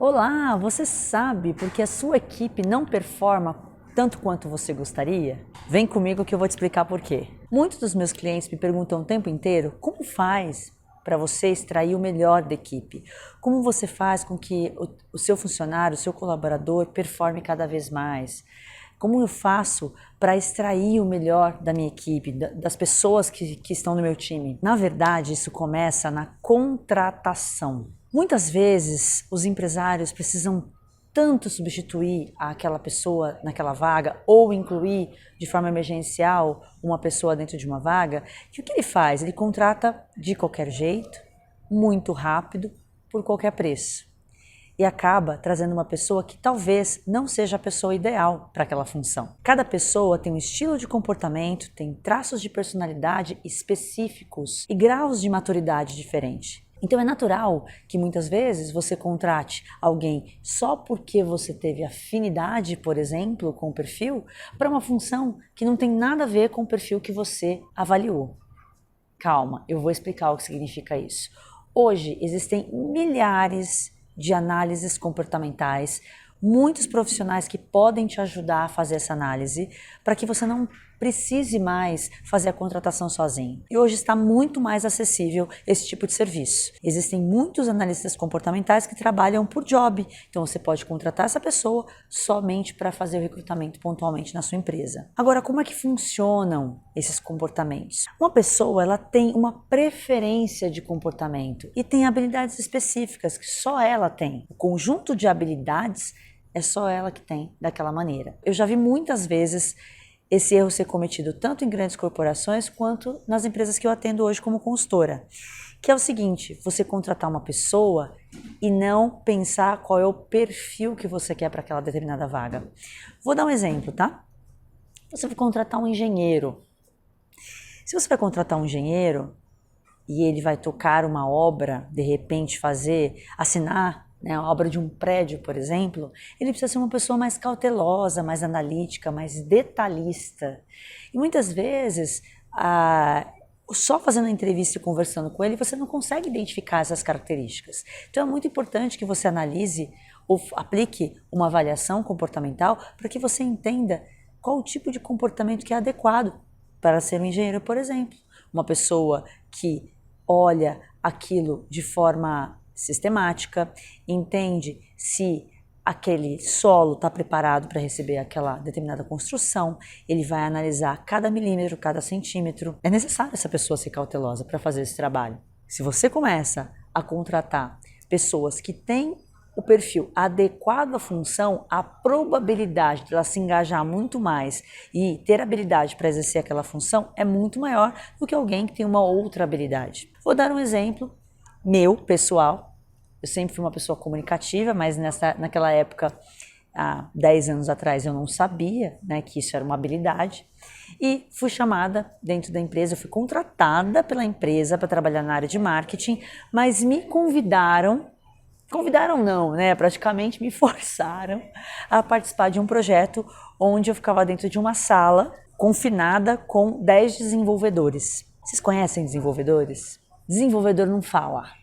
Olá, você sabe porque a sua equipe não performa tanto quanto você gostaria? Vem comigo que eu vou te explicar por quê. Muitos dos meus clientes me perguntam o tempo inteiro como faz para você extrair o melhor da equipe? Como você faz com que o seu funcionário, o seu colaborador performe cada vez mais? Como eu faço para extrair o melhor da minha equipe, das pessoas que estão no meu time? Na verdade, isso começa na contratação. Muitas vezes, os empresários precisam tanto substituir aquela pessoa naquela vaga ou incluir de forma emergencial uma pessoa dentro de uma vaga, que o que ele faz? Ele contrata de qualquer jeito, muito rápido, por qualquer preço. E acaba trazendo uma pessoa que talvez não seja a pessoa ideal para aquela função. Cada pessoa tem um estilo de comportamento, tem traços de personalidade específicos e graus de maturidade diferentes. Então é natural que muitas vezes você contrate alguém só porque você teve afinidade, por exemplo, com o perfil, para uma função que não tem nada a ver com o perfil que você avaliou. Calma, eu vou explicar o que significa isso. Hoje existem milhares de análises comportamentais, muitos profissionais que podem te ajudar a fazer essa análise para que você não precise mais fazer a contratação sozinho. E hoje está muito mais acessível esse tipo de serviço. Existem muitos analistas comportamentais que trabalham por job, então você pode contratar essa pessoa somente para fazer o recrutamento pontualmente na sua empresa. Agora, como é que funcionam esses comportamentos? Uma pessoa, ela tem uma preferência de comportamento e tem habilidades específicas que só ela tem. O conjunto de habilidades é só ela que tem daquela maneira. Eu já vi muitas vezes esse erro ser cometido tanto em grandes corporações quanto nas empresas que eu atendo hoje como consultora, que é o seguinte: você contratar uma pessoa e não pensar qual é o perfil que você quer para aquela determinada vaga. Vou dar um exemplo, tá? Você vai contratar um engenheiro. Se você vai contratar um engenheiro e ele vai tocar uma obra, de repente assinar a obra de um prédio, por exemplo, ele precisa ser uma pessoa mais cautelosa, mais analítica, mais detalhista. E muitas vezes, só fazendo a entrevista e conversando com ele, você não consegue identificar essas características. Então é muito importante que você analise ou aplique uma avaliação comportamental para que você entenda qual o tipo de comportamento que é adequado para ser um engenheiro, por exemplo. Uma pessoa que olha aquilo de forma sistemática, entende se aquele solo está preparado para receber aquela determinada construção, ele vai analisar cada milímetro, cada centímetro. É necessário essa pessoa ser cautelosa para fazer esse trabalho. Se você começa a contratar pessoas que têm o perfil adequado à função, a probabilidade de ela se engajar muito mais e ter habilidade para exercer aquela função é muito maior do que alguém que tem uma outra habilidade. Vou dar um exemplo meu, pessoal. Eu sempre fui uma pessoa comunicativa, mas naquela época, há 10 anos atrás, eu não sabia, que isso era uma habilidade. E fui chamada dentro da empresa, eu fui contratada pela empresa para trabalhar na área de marketing, mas me convidaram não, praticamente me forçaram a participar de um projeto onde eu ficava dentro de uma sala confinada com 10 desenvolvedores. Vocês conhecem desenvolvedores? Desenvolvedor não fala.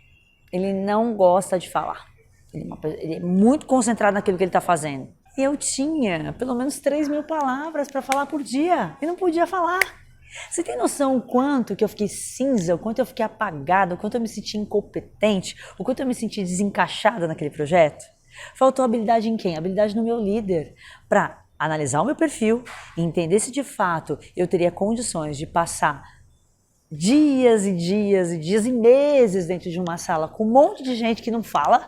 Ele não gosta de falar. Ele é muito concentrado naquilo que ele está fazendo. E eu tinha pelo menos 3.000 palavras para falar por dia. E não podia falar. Você tem noção o quanto que eu fiquei cinza, o quanto eu fiquei apagada, o quanto eu me senti incompetente, o quanto eu me senti desencaixada naquele projeto? Faltou habilidade em quem? Habilidade no meu líder. Para analisar o meu perfil e entender se de fato eu teria condições de passar dias e dias e dias e meses dentro de uma sala com um monte de gente que não fala,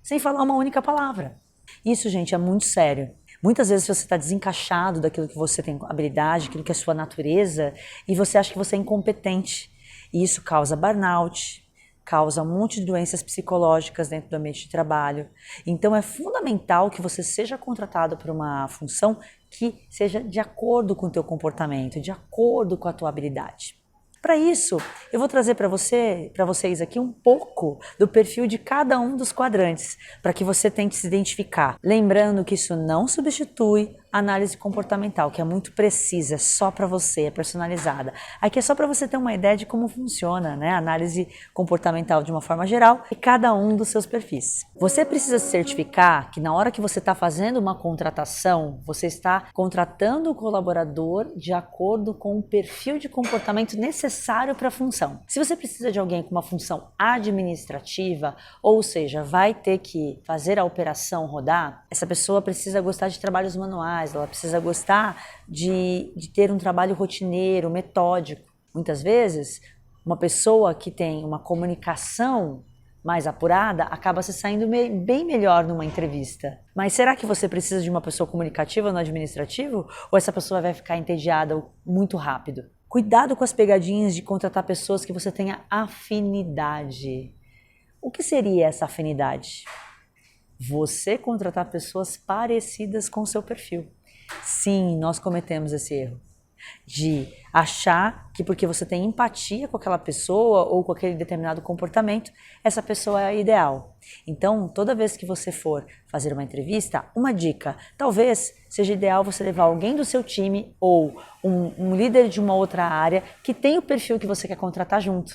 sem falar uma única palavra. Isso, gente, é muito sério. Muitas vezes você está desencaixado daquilo que você tem habilidade, aquilo que é sua natureza, e você acha que você é incompetente. E isso causa burnout, causa um monte de doenças psicológicas dentro do ambiente de trabalho. Então é fundamental que você seja contratado por uma função que seja de acordo com o teu comportamento, de acordo com a tua habilidade. Para isso, eu vou trazer para vocês aqui um pouco do perfil de cada um dos quadrantes, para que você tente se identificar. Lembrando que isso não substitui análise comportamental, que é muito precisa, é só para você, é personalizada. Aqui é só para você ter uma ideia de como funciona, né? A análise comportamental de uma forma geral e cada um dos seus perfis. Você precisa se certificar que na hora que você está fazendo uma contratação, você está contratando o colaborador de acordo com o perfil de comportamento necessário para a função. Se você precisa de alguém com uma função administrativa, ou seja, vai ter que fazer a operação rodar, essa pessoa precisa gostar de trabalhos manuais, ela precisa gostar de ter um trabalho rotineiro, metódico. Muitas vezes, uma pessoa que tem uma comunicação mais apurada acaba se saindo bem melhor numa entrevista. Mas será que você precisa de uma pessoa comunicativa no administrativo? Ou essa pessoa vai ficar entediada muito rápido? Cuidado com as pegadinhas de contratar pessoas que você tenha afinidade. O que seria essa afinidade? Você contratar pessoas parecidas com o seu perfil. Sim, nós cometemos esse erro de achar que porque você tem empatia com aquela pessoa ou com aquele determinado comportamento, essa pessoa é a ideal. Então, toda vez que você for fazer uma entrevista, uma dica, talvez seja ideal você levar alguém do seu time ou um líder de uma outra área que tem o perfil que você quer contratar junto,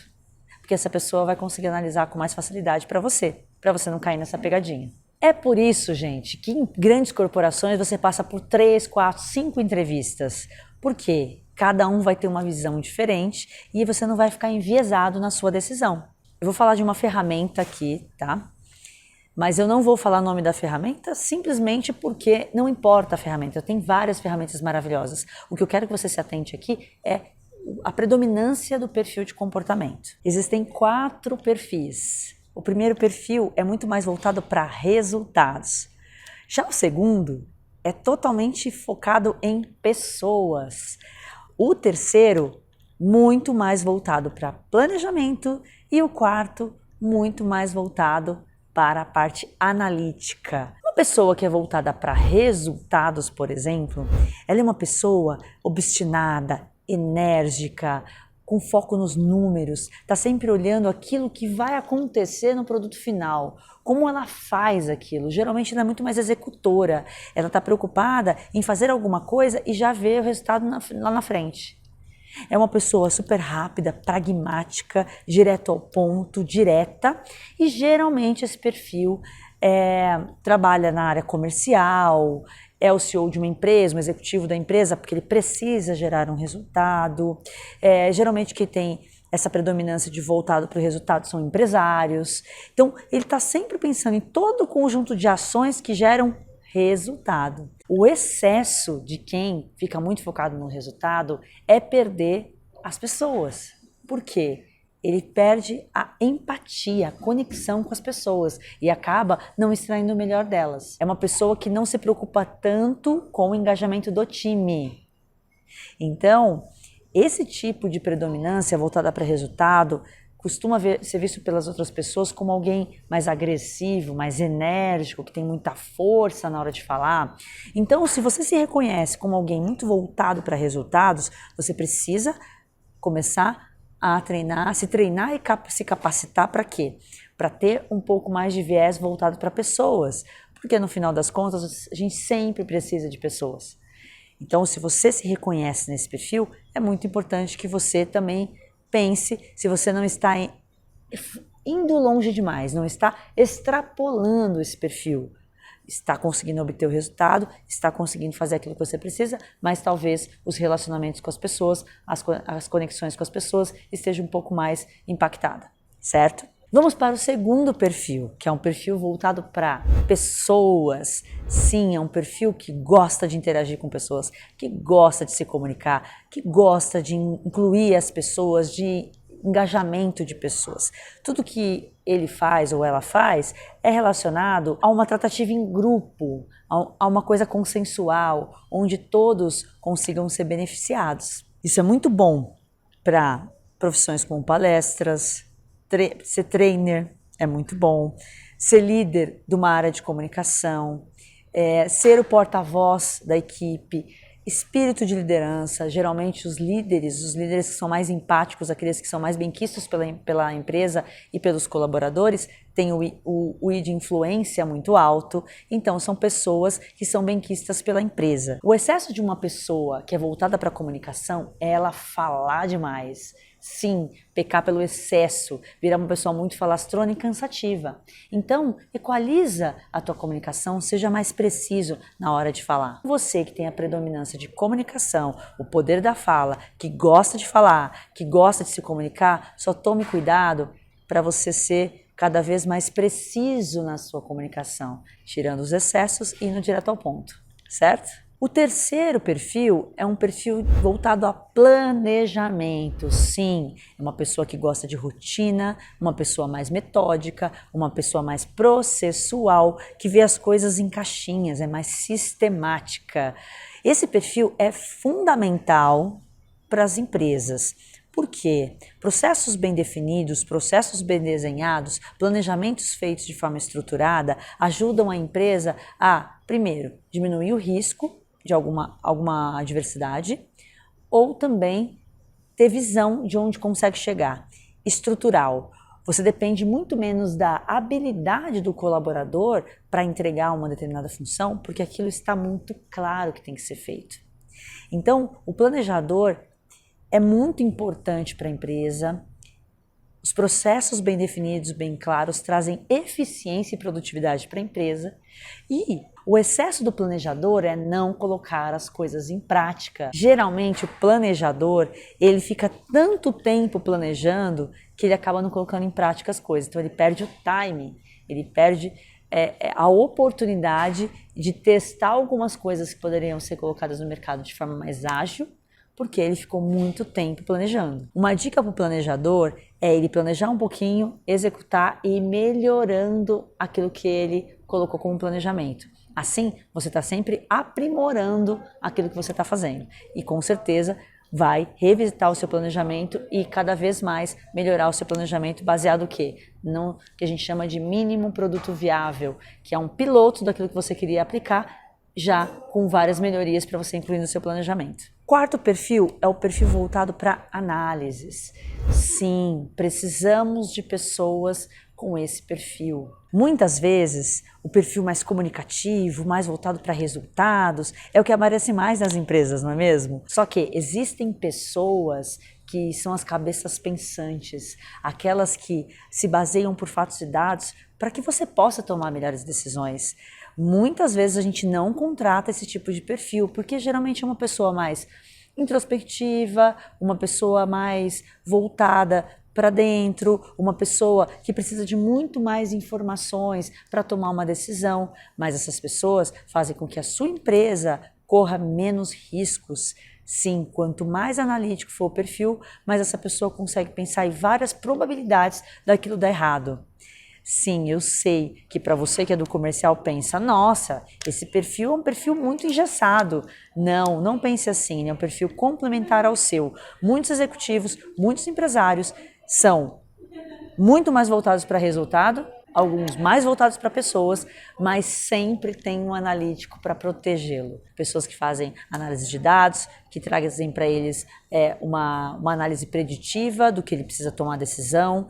porque essa pessoa vai conseguir analisar com mais facilidade para você não cair nessa pegadinha. É por isso, gente, que em grandes corporações você passa por 3, 4, 5 entrevistas. Por quê? Cada um vai ter uma visão diferente e você não vai ficar enviesado na sua decisão. Eu vou falar de uma ferramenta aqui, tá? Mas eu não vou falar o nome da ferramenta simplesmente porque não importa a ferramenta. Eu tenho várias ferramentas maravilhosas. O que eu quero que você se atente aqui é a predominância do perfil de comportamento. Existem 4 perfis. O primeiro perfil é muito mais voltado para resultados. Já o segundo é totalmente focado em pessoas. O terceiro, muito mais voltado para planejamento. E o quarto, muito mais voltado para a parte analítica. Uma pessoa que é voltada para resultados, por exemplo, ela é uma pessoa obstinada, enérgica, com foco nos números, está sempre olhando aquilo que vai acontecer no produto final, como ela faz aquilo. Geralmente ela é muito mais executora, ela está preocupada em fazer alguma coisa e já ver o resultado lá na frente. É uma pessoa super rápida, pragmática, direto ao ponto, direta, e geralmente esse perfil trabalha na área comercial, é o CEO de uma empresa, um executivo da empresa, porque ele precisa gerar um resultado. Geralmente quem tem essa predominância de voltado para o resultado são empresários. Então, ele está sempre pensando em todo o conjunto de ações que geram resultado. O excesso de quem fica muito focado no resultado é perder as pessoas. Por quê? Ele perde a empatia, a conexão com as pessoas e acaba não extraindo o melhor delas. É uma pessoa que não se preocupa tanto com o engajamento do time. Então, esse tipo de predominância voltada para resultado costuma ser visto pelas outras pessoas como alguém mais agressivo, mais enérgico, que tem muita força na hora de falar. Então, se você se reconhece como alguém muito voltado para resultados, você precisa começar a treinar, se treinar e se capacitar para quê? Para ter um pouco mais de viés voltado para pessoas, porque no final das contas a gente sempre precisa de pessoas. Então, se você se reconhece nesse perfil, é muito importante que você também pense se você não está indo longe demais, não está extrapolando esse perfil. Está conseguindo obter o resultado, está conseguindo fazer aquilo que você precisa, mas talvez os relacionamentos com as pessoas, as conexões com as pessoas estejam um pouco mais impactadas, certo? Vamos para o segundo perfil, que é um perfil voltado para pessoas. Sim, é um perfil que gosta de interagir com pessoas, que gosta de se comunicar, que gosta de incluir as pessoas, de engajamento de pessoas. Tudo que ele faz ou ela faz é relacionado a uma tratativa em grupo, a uma coisa consensual, onde todos consigam ser beneficiados. Isso é muito bom para profissões como palestras, ser trainer é muito bom, ser líder de uma área de comunicação, ser o porta-voz da equipe, Espírito de liderança, geralmente os líderes que são mais empáticos, aqueles que são mais benquistos pela empresa e pelos colaboradores, têm o I de influência muito alto, então são pessoas que são benquistas pela empresa. O excesso de uma pessoa que é voltada para a comunicação é ela falar demais. Sim, pecar pelo excesso, virar uma pessoa muito falastrona e cansativa. Então, equaliza a tua comunicação, seja mais preciso na hora de falar. Você que tem a predominância de comunicação, o poder da fala, que gosta de falar, que gosta de se comunicar, só tome cuidado para você ser cada vez mais preciso na sua comunicação, tirando os excessos e indo direto ao ponto, certo? O terceiro perfil é um perfil voltado a planejamento. Sim, é uma pessoa que gosta de rotina, uma pessoa mais metódica, uma pessoa mais processual, que vê as coisas em caixinhas, é mais sistemática. Esse perfil é fundamental para as empresas. Por quê? Processos bem definidos, processos bem desenhados, planejamentos feitos de forma estruturada ajudam a empresa a, primeiro, diminuir o risco de alguma adversidade, ou também ter visão de onde consegue chegar. Estrutural. Você depende muito menos da habilidade do colaborador para entregar uma determinada função, porque aquilo está muito claro que tem que ser feito. Então, o planejador é muito importante para a empresa. Os processos bem definidos, bem claros, trazem eficiência e produtividade para a empresa. E o excesso do planejador é não colocar as coisas em prática. Geralmente o planejador, ele fica tanto tempo planejando que ele acaba não colocando em prática as coisas. Então ele perde o time, ele perde a oportunidade de testar algumas coisas que poderiam ser colocadas no mercado de forma mais ágil, porque ele ficou muito tempo planejando. Uma dica para o planejador é ele planejar um pouquinho, executar e ir melhorando aquilo que ele colocou como planejamento. Assim, você está sempre aprimorando aquilo que você está fazendo e com certeza vai revisitar o seu planejamento e cada vez mais melhorar o seu planejamento baseado no quê? No que a gente chama de mínimo produto viável, que é um piloto daquilo que você queria aplicar, já com várias melhorias para você incluir no seu planejamento. Quarto perfil é o perfil voltado para análises. Sim, precisamos de pessoas com esse perfil. Muitas vezes, o perfil mais comunicativo, mais voltado para resultados, é o que aparece mais nas empresas, não é mesmo? Só que existem pessoas que são as cabeças pensantes, aquelas que se baseiam por fatos e dados para que você possa tomar melhores decisões. Muitas vezes a gente não contrata esse tipo de perfil, porque geralmente é uma pessoa mais introspectiva, uma pessoa mais voltada para dentro, uma pessoa que precisa de muito mais informações para tomar uma decisão, mas essas pessoas fazem com que a sua empresa corra menos riscos. Sim, quanto mais analítico for o perfil, mais essa pessoa consegue pensar em várias probabilidades daquilo dar errado. Sim, eu sei que para você que é do comercial pensa, nossa, esse perfil é um perfil muito engessado. Não, não pense assim, é um perfil complementar ao seu. Muitos executivos, muitos empresários são muito mais voltados para resultado, alguns mais voltados para pessoas, mas sempre tem um analítico para protegê-lo. Pessoas que fazem análise de dados, que trazem para eles uma análise preditiva do que ele precisa tomar decisão,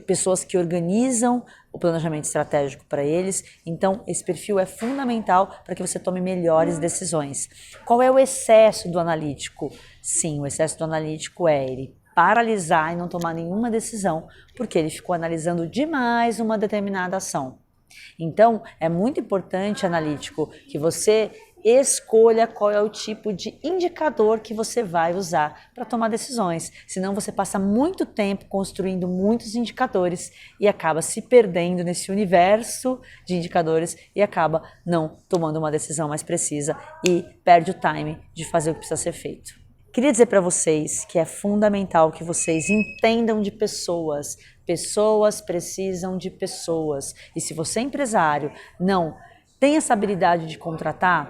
pessoas que organizam o planejamento estratégico para eles. Então, esse perfil é fundamental para que você tome melhores decisões. Qual é o excesso do analítico? Sim, o excesso do analítico é ele paralisar e não tomar nenhuma decisão, porque ele ficou analisando demais uma determinada ação. Então, é muito importante, analítico, que você escolha qual é o tipo de indicador que você vai usar para tomar decisões. Senão você passa muito tempo construindo muitos indicadores e acaba se perdendo nesse universo de indicadores e acaba não tomando uma decisão mais precisa e perde o time de fazer o que precisa ser feito. Queria dizer para vocês que é fundamental que vocês entendam de pessoas. Pessoas precisam de pessoas. E se você é empresário, não tem essa habilidade de contratar,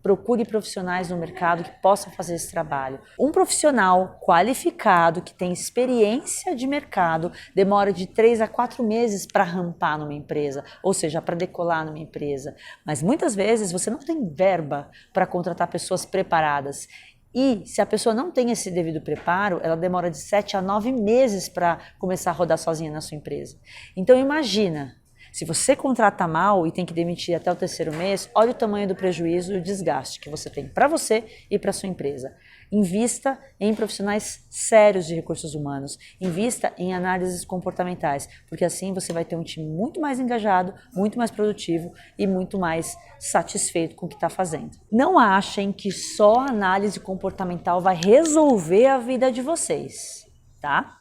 procure profissionais no mercado que possam fazer esse trabalho. Um profissional qualificado, que tem experiência de mercado, demora de 3 a 4 meses para rampar numa empresa, ou seja, para decolar numa empresa. Mas muitas vezes você não tem verba para contratar pessoas preparadas. E se a pessoa não tem esse devido preparo, ela demora de 7 a 9 meses para começar a rodar sozinha na sua empresa. Então imagina, se você contrata mal e tem que demitir até o 3º mês, olha o tamanho do prejuízo e o desgaste que você tem para você e para sua empresa. Invista em profissionais sérios de recursos humanos, invista em análises comportamentais, porque assim você vai ter um time muito mais engajado, muito mais produtivo e muito mais satisfeito com o que está fazendo. Não achem que só a análise comportamental vai resolver a vida de vocês, tá?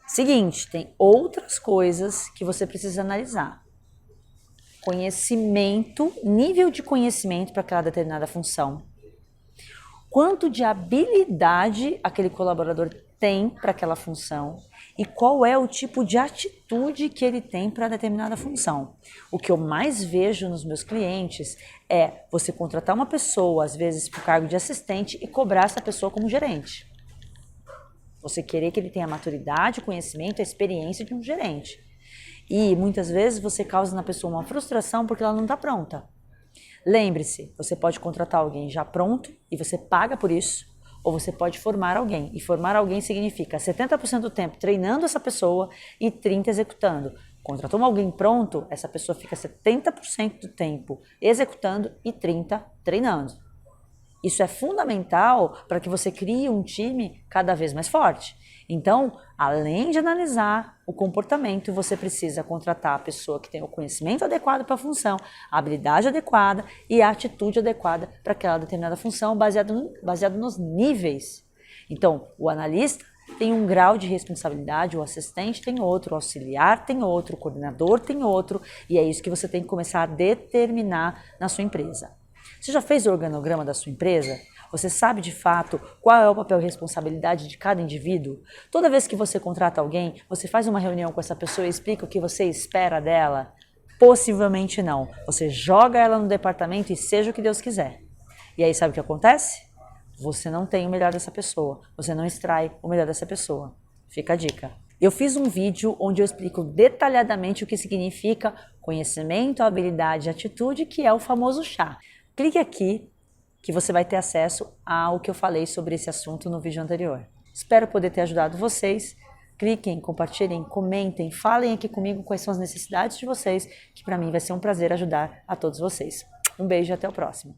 Seguinte, tem outras coisas que você precisa analisar. Conhecimento, nível de conhecimento para aquela determinada função. Quanto de habilidade aquele colaborador tem para aquela função e qual é o tipo de atitude que ele tem para determinada função. O que eu mais vejo nos meus clientes é você contratar uma pessoa, às vezes para o cargo de assistente, e cobrar essa pessoa como gerente. Você querer que ele tenha a maturidade, o conhecimento, a experiência de um gerente. E muitas vezes você causa na pessoa uma frustração porque ela não está pronta. Lembre-se, você pode contratar alguém já pronto e você paga por isso, ou você pode formar alguém. E formar alguém significa 70% do tempo treinando essa pessoa e 30% executando. Contratou alguém pronto, essa pessoa fica 70% do tempo executando e 30% treinando. Isso é fundamental para que você crie um time cada vez mais forte. Então, além de analisar o comportamento, você precisa contratar a pessoa que tem o conhecimento adequado para a função, a habilidade adequada e a atitude adequada para aquela determinada função, baseado nos níveis. Então, o analista tem um grau de responsabilidade, o assistente tem outro, o auxiliar tem outro, o coordenador tem outro, e é isso que você tem que começar a determinar na sua empresa. Você já fez o organograma da sua empresa? Você sabe de fato qual é o papel e responsabilidade de cada indivíduo? Toda vez que você contrata alguém, você faz uma reunião com essa pessoa e explica o que você espera dela? Possivelmente não. Você joga ela no departamento e seja o que Deus quiser. E aí sabe o que acontece? Você não tem o melhor dessa pessoa. Você não extrai o melhor dessa pessoa. Fica a dica. Eu fiz um vídeo onde eu explico detalhadamente o que significa conhecimento, habilidade e atitude, que é o famoso chá. Clique aqui que você vai ter acesso ao que eu falei sobre esse assunto no vídeo anterior. Espero poder ter ajudado vocês. Cliquem, compartilhem, comentem, falem aqui comigo quais são as necessidades de vocês, que para mim vai ser um prazer ajudar a todos vocês. Um beijo e até o próximo.